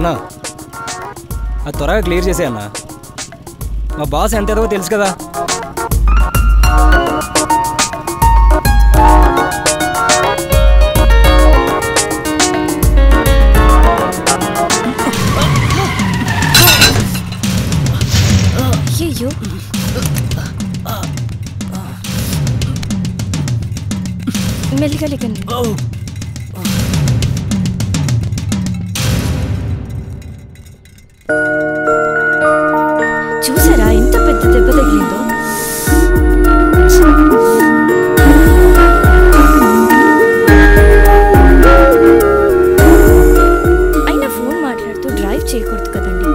అన్నా అది త్వరగా క్లియర్ చేసే అన్నా. మా బాస్ ఎంత ఎదవో తెలుసు కదా. అయ్యో మెల్లిగా లేకండి. చూసారా ఎంత పెద్ద దెబ్బ తగిలిందో. అయినా ఫోన్ మాట్లాడుతూ డ్రైవ్ చేయకూడదు కదండి.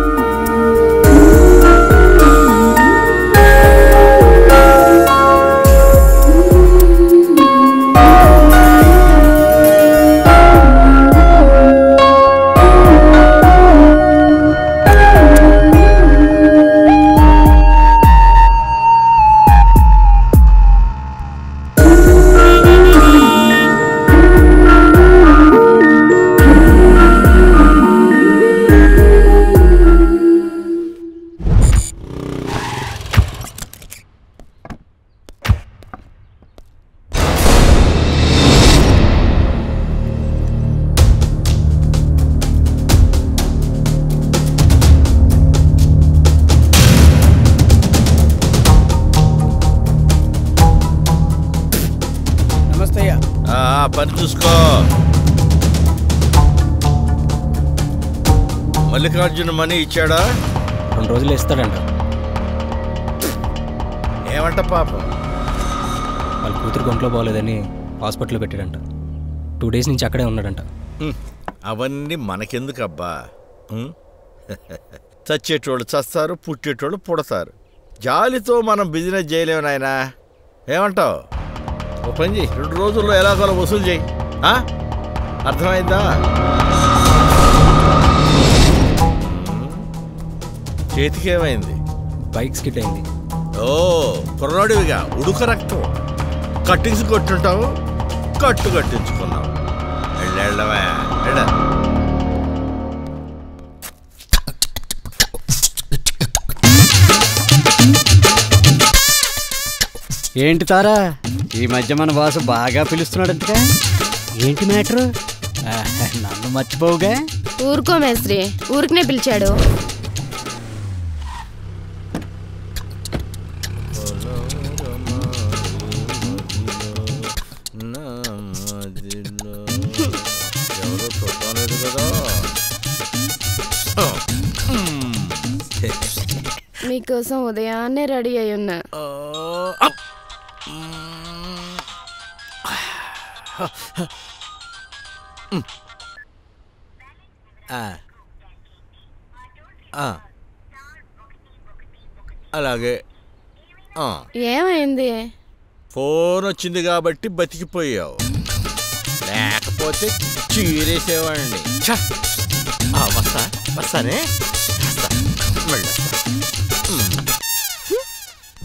పని చూసుకో. మల్లికార్జున మనీ ఇచ్చాడా? 2 రోజులు ఇస్తాడంట. ఏమంట పాపం? వాళ్ళ కూతురు ఒంట్లో బాగోలేదని హాస్పిటల్లో పెట్టాడంట. 2 డేస్ నుంచి అక్కడే ఉన్నాడంట. అవన్నీ మనకెందుకబ్బా? చచ్చేటోళ్ళు చస్తారు, పుట్టేటోళ్ళు పుడతారు. జాలితో మనం బిజినెస్ చేయలేము నాయనా. ఏమంటావు? ఓ పని చేయి, 2 రోజుల్లో ఎలాగోలా వసూలు చేయి. అర్థమైందా? చేతికేమైంది? బైక్ స్కిట్ అయింది. ఓ కుర్రాడివిగా ఉడుక రక్తం. కట్టింగ్స్ కొట్టుంటావు, కట్టు కట్టించుకున్నావు. వెళ్ళవా? ఏంటి తారా, ఈ మధ్య మన బాసు బాగా పిలుస్తున్నాడంతగా? ఏంటి మ్యాటరు? నన్ను మర్చిపోవుగా? ఊరుకో మేస్త్రి, ఊరికనే పిలిచాడు. ఎవరో చూడలేదు కదా. మీకోసం ఉదయాన్నే రెడీ అయి ఉన్నా. అలాగే. ఏమైంది? ఫోన్ వచ్చింది కాబట్టి బతికిపోయావు, లేకపోతే చీరేసేవాడిని. వస్తానే.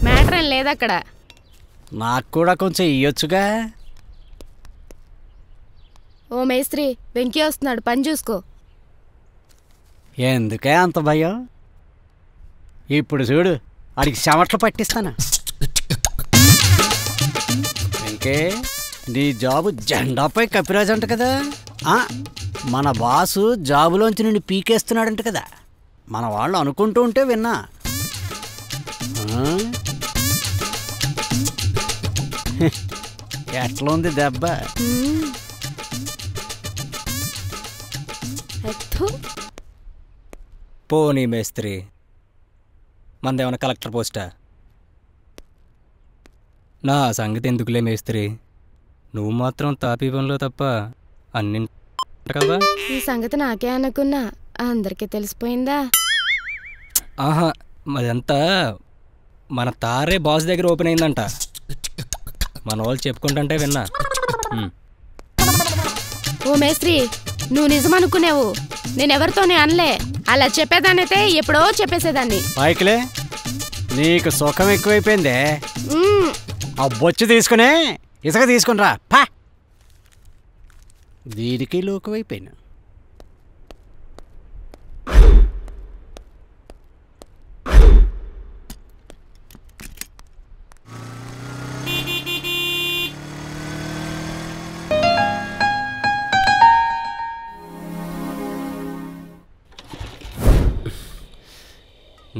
మ్యాటర్ ఏం లేదక్కడ. నాకు కూడా కొంచెం ఇయ్యొచ్చుగా. ఓ మేస్త్రి, వెంకీ వస్తున్నాడు, పని చూసుకో. ఎందుకే అంత భయం? ఇప్పుడు చూడు, వాడికి చెమట్లు పట్టిస్తాను. వెంకే, నీ జాబు జెండాపై కపిరాజు అంట కదా. మన బాసు జాబులోంచి నిన్ను పీకేస్తున్నాడంట కదా. మన వాళ్ళు అనుకుంటూ ఉంటే విన్నా. ఎట్లా ఉంది దెబ్బ? పోనీ మేస్త్రి, మందేమన్నా కలెక్టర్ పోస్టా? నా సంగతి ఎందుకులే మేస్త్రి, నువ్వు మాత్రం తాపీ పనిలో తప్ప అన్ని కదా. ఈ సంగతి నాకే అనుకున్నా, అందరికీ తెలిసిపోయిందా? ఆహా, అదంతా మన తారే బాస్ దగ్గర ఓపెన్ అయిందంట. మన వాళ్ళు చెప్పుకుంటుంటే విన్నా. ఓ మేస్త్రి, నువ్వు నిజం అనుకునేవు, నేనెవరితోనే అనలే. అలా చెప్పేదానైతే ఎప్పుడో చెప్పేసేదాన్ని. పైకిలే, నీకు సుఖం ఎక్కువైపోయిందే. ఆ బొచ్చు తీసుకునే ఇసుక తీసుకునిరా. పా, దీనికి లోకువైపోయినా.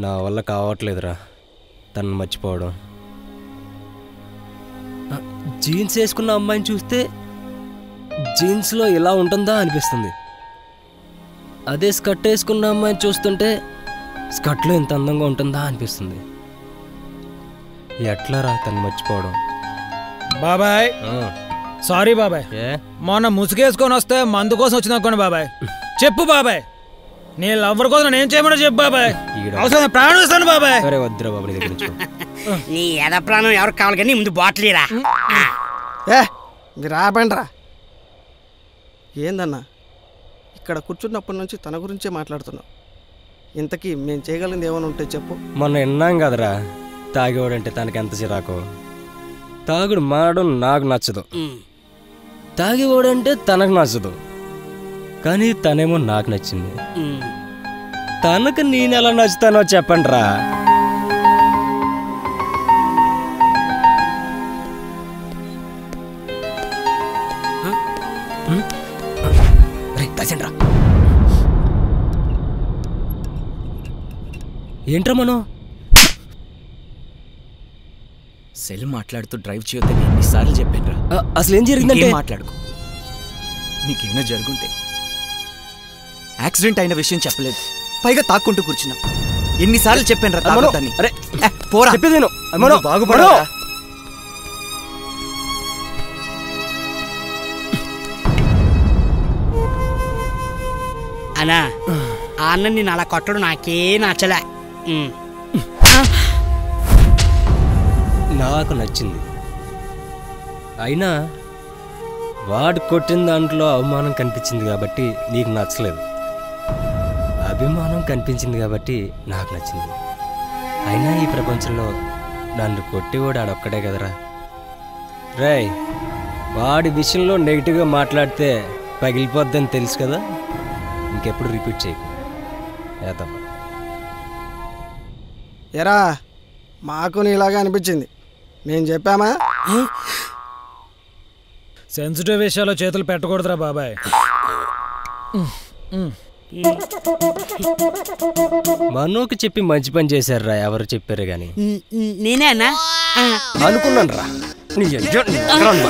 నా వల్ల కావట్లేదురా తను మర్చిపోవడం. జీన్స్ వేసుకున్న అమ్మాయిని చూస్తే జీన్స్లో ఇలా ఉంటుందా అనిపిస్తుంది. అదే స్కర్ట్ వేసుకున్న అమ్మాయిని చూస్తుంటే స్కర్ట్లో ఇంత అందంగా ఉంటుందా అనిపిస్తుంది. ఎట్లా రా తను మర్చిపోవడం? బాబాయ్ సారీ బాబాయ్, మొన్న ముసుగేసుకొని వస్తే మందు కోసం వచ్చింది అనుకోండి బాబాయ్. చెప్పు బాబాయ్, నీ లవ్వర్ కోసం నేను చేయమని చెప్పు బాబాయ్. అవసరం ప్రాణం ఇస్తాను బాబాయ్. సరే వద్దురా బాబు, నీ దగ్గర నుంచి నీ ఎద ప్రాణం ఎవరికి కావాలి కానీ ముందు బాటిలీరా. మీరు ఆపండిరా. ఏందన్నా ఇక్కడ కూర్చున్నప్పటి నుంచి తన గురించే మాట్లాడుతున్నావు. ఇంతకీ మేము చేయగలిగింది ఏమైనా ఉంటే చెప్పు. మొన్న విన్నాం కదరా తాగేవాడంటే తనకి ఎంత చిరాకో. తాగుడు మాడడం నాకు నచ్చదు, తాగేవాడంటే తనకు నచ్చదు. కానీ తనేమో నాకు నచ్చింది. తనకు నేను ఎలా నచ్చుతానో చెప్పండి రా. ఏంట్రా మనం సెల్ మాట్లాడుతూ డ్రైవ్ చేయొద్దని ఎన్నిసార్లు చెప్పాను రా. అసలు ఏం జరిగిందంటే మాట్లాడుకో. నీకేమైనా జరుగుంటే యాక్సిడెంట్ అయిన విషయం చెప్పలేదు, పైగా తాక్కుంటూ కూర్చున్నాం. ఎన్నిసార్లు చెప్పాను రా తాగొద్దని. అరే పోరా, చెప్పేది బాగుపడా. అనా ఆ అన్న నేను అలా కొట్టడం నాకే నచ్చలే. నాకు నచ్చింది. అయినా వాడు కొట్టిన దాంట్లో అవమానం కనిపించింది కాబట్టి నీకు నచ్చలేదు, అభిమానం కనిపించింది కాబట్టి నాకు నచ్చింది. అయినా ఈ ప్రపంచంలో నన్ను కొట్టేవాడు ఆడొక్కడే కదరా. రేయ్, వాడి విషయంలో నెగిటివ్గా మాట్లాడితే పగిలిపోద్దని తెలుసు కదా, ఇంకెప్పుడు రిపీట్ చేయకు. ఏతమ్మ ఎరా మాకు నీలాగా అనిపించింది, మేము చెప్పామా? సెన్సిటివ్ విషయాల్లో చేతులు పెట్టకూడదురా బాబాయ్. మనోకి చెప్పి మంచి పని చేశారా, ఎవరు చెప్పారు గాని. నేనే అన్నా అనుకున్నాను రా.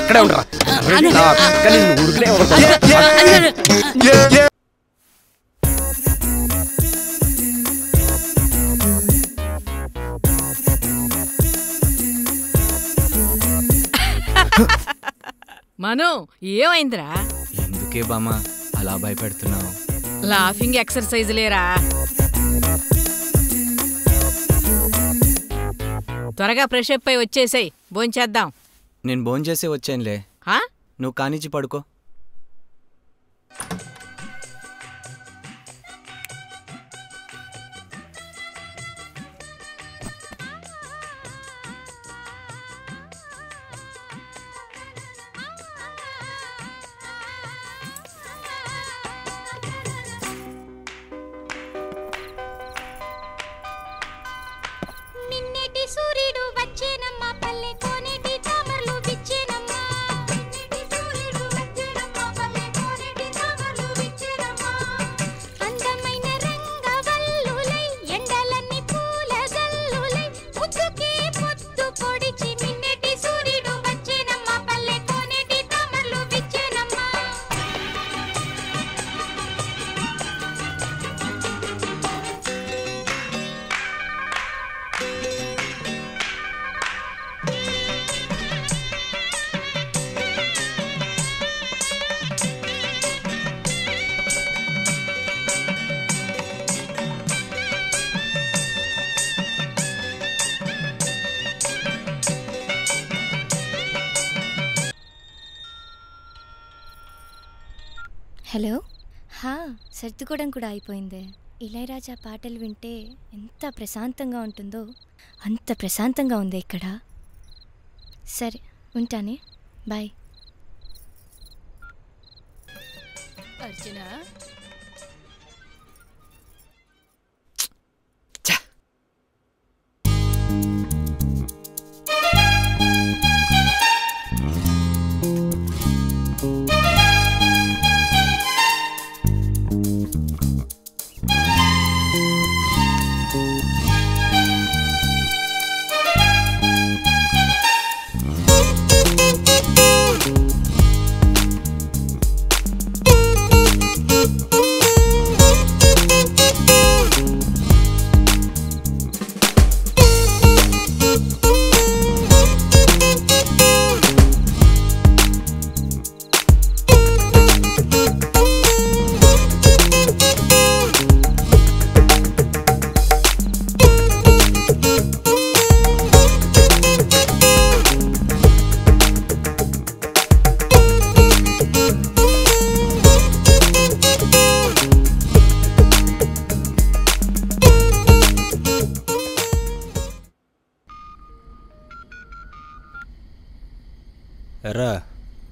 అక్కడే ఉండరా. మను ఏమైందిరా? ఎందుకే బామా అలా భయపెడుతున్నావు? లాఫింగ్ ఎక్సర్సైజ్ లేరా. త్వరగా ఫ్రెష్ అప్ అయి వచ్చేసాయి, భోంచేద్దాం. నేను భోంచేసే వచ్చానులే, నువ్వు కానిచ్చి పడుకో. హలో. సర్దుకోవడం కూడా అయిపోయింది. ఇళయరాజా పాటలు వింటే ఎంత ప్రశాంతంగా ఉంటుందో అంత ప్రశాంతంగా ఉంది ఇక్కడ. సరే ఉంటానే, బాయ్. అర్చన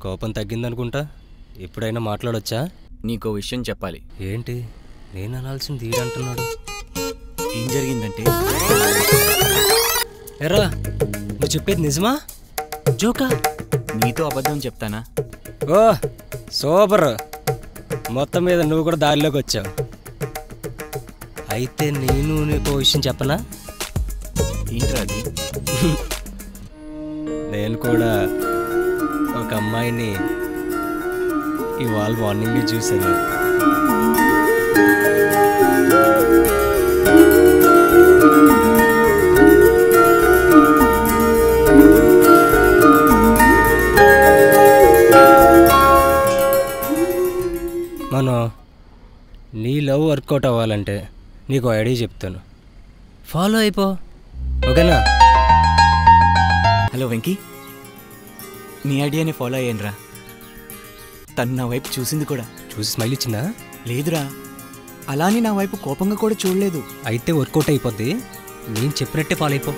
కోపం తగ్గిందనుకుంటా. ఎప్పుడైనా మాట్లాడొచ్చా? నీకో విషయం చెప్పాలి. ఏంటి? నేను అనాల్సింది ఈడంటున్నాడు. ఏం జరిగిందంటే, ఎరా నువ్వు చెప్పేది నిజమా జోకా? నీతో అబద్ధం చెప్తానా? ఓ సూపర్, మొత్తం మీద నువ్వు కూడా దారిలోకి వచ్చావు. అయితే నేను నీకు విషయం చెప్పనా? ఏంట్రా అది? నేను కూడా ఒక అమ్మాయిని ఇవాళ మార్నింగే చూశాను. మనం నీ లవ్ వర్కౌట్ అవ్వాలంటే నీకు ఐడియా చెప్తాను, ఫాలో అయిపో, ఓకేనా? హలో వెంకీ, నీ ఐడియాని ఫాలో అయ్యానురా. తను నా వైపు చూసింది కూడా. చూసి స్మైల్ ఇచ్చిందా? లేదురా, అలానే నా వైపు కోపంగా కూడా చూడలేదు. అయితే వర్కౌట్ అయిపోద్ది, నేను చెప్పినట్టే ఫాలో అయిపో.